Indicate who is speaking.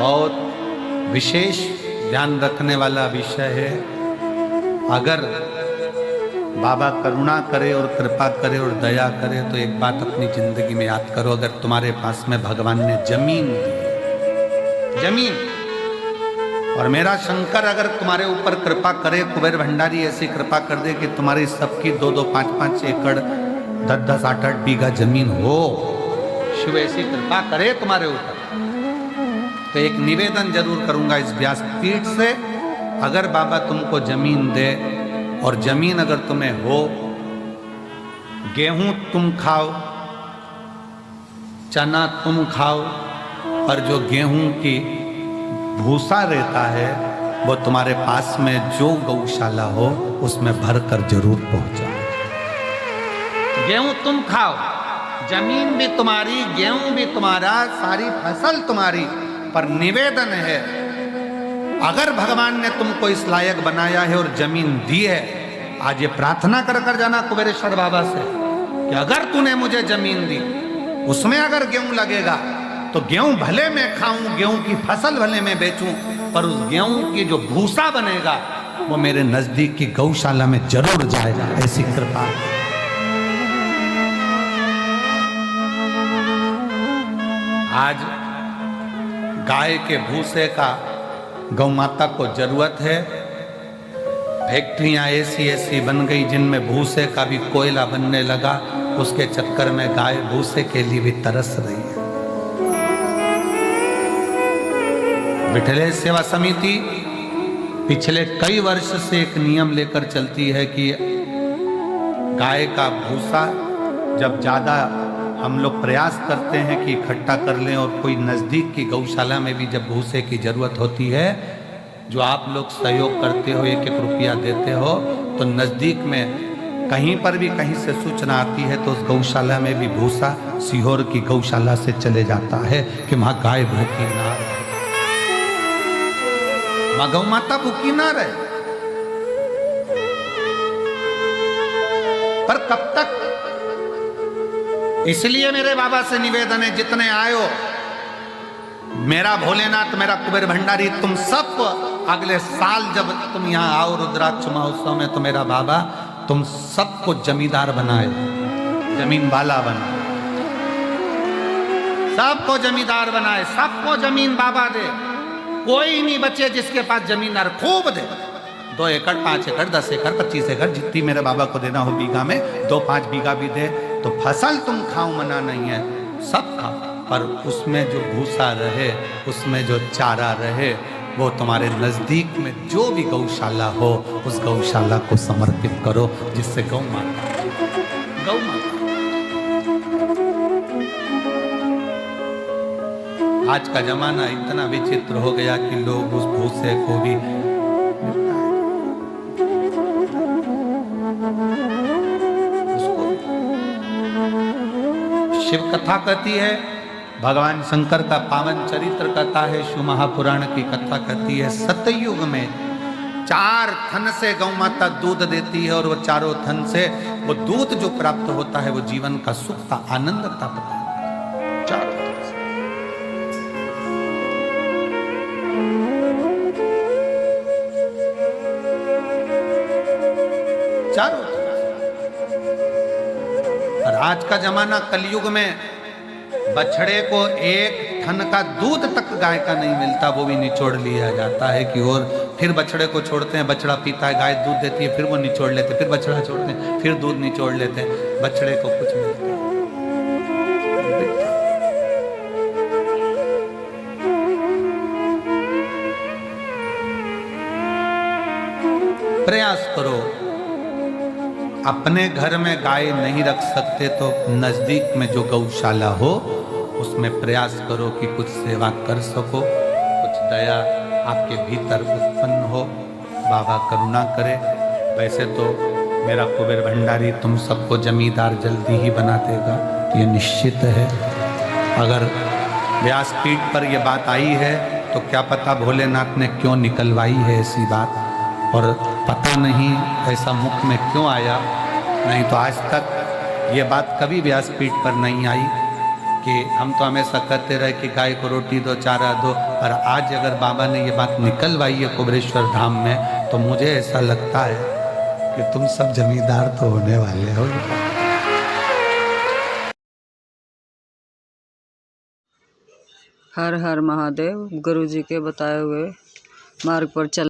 Speaker 1: बहुत विशेष ध्यान रखने वाला विषय है। अगर बाबा करुणा करे और कृपा करे और दया करे तो एक बात अपनी जिंदगी में याद करो, अगर तुम्हारे पास में भगवान ने जमीन दी, जमीन, और मेरा शंकर अगर तुम्हारे ऊपर कृपा करे, कुबेर भंडारी ऐसी कृपा कर दे कि तुम्हारी सबकी 2-2, 5-5 एकड़, 10-10, 8-8 बीघा जमीन हो, शिव ऐसी कृपा करे तुम्हारे ऊपर, तो एक निवेदन जरूर करूंगा इस व्यासपीठ से, अगर बाबा तुमको जमीन दे और जमीन अगर तुम्हें हो, गेहूं तुम खाओ, चना तुम खाओ, और जो गेहूं की भूसा रहता है वो तुम्हारे पास में जो गौशाला हो उसमें भरकर जरूर पहुंचाओ। गेहूं तुम खाओ, जमीन भी तुम्हारी, गेहूं भी तुम्हारा, सारी फसल तुम्हारी, पर निवेदन है, अगर भगवान ने तुमको इस लायक बनाया है और जमीन दी है, आज ये प्रार्थना कर कर जाना कुबेरेश्वर बाबा से कि अगर तूने मुझे जमीन दी, उसमें अगर गेहूं लगेगा तो गेहूं भले मैं खाऊं, गेहूं की फसल भले मैं बेचूं, पर उस गेहूं की जो भूसा बनेगा वो मेरे नजदीक की गौशाला में जरूर जाएगा, ऐसी कृपा। आज गाय के भूसे का गौ माता को जरूरत है। फैक्ट्रियां ऐसी ऐसी बन गई जिनमें भूसे का भी कोयला बनने लगा, उसके चक्कर में गाय भूसे के लिए भी तरस रही है। विठलेश सेवा समिति पिछले कई वर्ष से एक नियम लेकर चलती है कि गाय का भूसा जब ज्यादा हम लोग प्रयास करते हैं कि इकट्ठा कर लें, और कोई नज़दीक की गौशाला में भी जब भूसे की ज़रूरत होती है, जो आप लोग सहयोग करते हो, 1-1 रुपया देते हो, तो नज़दीक में कहीं पर भी कहीं से सूचना आती है तो उस गौशाला में भी भूसा सीहोर की गौशाला से चले जाता है कि वहाँ गाय भूखी ना रहे, वहाँ गौ माता भूखी ना रहे। पर कब तक? इसलिए मेरे बाबा से निवेदन है, जितने आयो, मेरा भोलेनाथ, मेरा कुबेर भंडारी, तुम सब अगले साल जब तुम यहाँ आओ रुद्राक्ष महोत्सव में, तो मेरा बाबा तुम सबको जमींदार बनाए, जमीन वाला बनाए, सबको जमींदार बनाए, सबको जमीन बाबा दे, कोई नहीं बचे जिसके पास जमींदार, खूब दे, 2 एकड़, 5 एकड़, 10 एकड़, 25 एकड़, जितनी मेरे बाबा को देना हो बीघा में, 2-5 बीघा भी दे, तो फसल तुम खाओ, मना नहीं है, सब खाओ, पर उसमें जो भूसा रहे, उसमें जो चारा रहे, वो तुम्हारे नजदीक में जो भी गौशाला हो उस गौशाला को समर्पित करो, जिससे गौ माता, गौ माता। आज का जमाना इतना विचित्र हो गया कि लोग उस भूसे को भी शिव कथा कहती है, भगवान शंकर का पावन चरित्र कथा है, शिव महापुराण की कथा कहती है, सतयुग में 4 थन से गौ माता दूध देती है, और वो चारों थन से वो दूध जो प्राप्त होता है वो जीवन का सुख का आनंद प्राप्त है। चारों। और आज का जमाना कलयुग में बछड़े को 1 थन का दूध तक गाय का नहीं मिलता, वो भी निचोड़ लिया जाता है कि, और फिर बछड़े को छोड़ते हैं, बछड़ा पीता है, गाय दूध देती है, फिर वो निचोड़ लेते, फिर बछड़ा छोड़ते हैं, फिर दूध निचोड़ लेते हैं, बछड़े को कुछ मिलता है। प्रयास करो, अपने घर में गाय नहीं रख सकते तो नजदीक में जो गौशाला हो उसमें प्रयास करो कि कुछ सेवा कर सको, कुछ दया आपके भीतर उत्पन्न हो, बाबा करुणा करे। वैसे तो मेरा कुबेर भंडारी तुम सबको जमींदार जल्दी ही बना देगा, ये निश्चित है। अगर व्यासपीठ पर यह बात आई है तो क्या पता भोलेनाथ ने क्यों निकलवाई है ऐसी बात, और पता नहीं ऐसा मुख में क्यों आया, नहीं तो आज तक ये बात कभी व्यासपीठ पर नहीं आई। कि हम तो हमेशा कहते रहे कि गाय को रोटी दो, चारा दो, पर आज अगर बाबा ने ये बात निकलवाई है कुबेरेश्वर धाम में, तो मुझे ऐसा लगता है कि तुम सब जमींदार तो होने वाले हो।
Speaker 2: हर हर महादेव। गुरु जी के बताए हुए मार्ग पर चल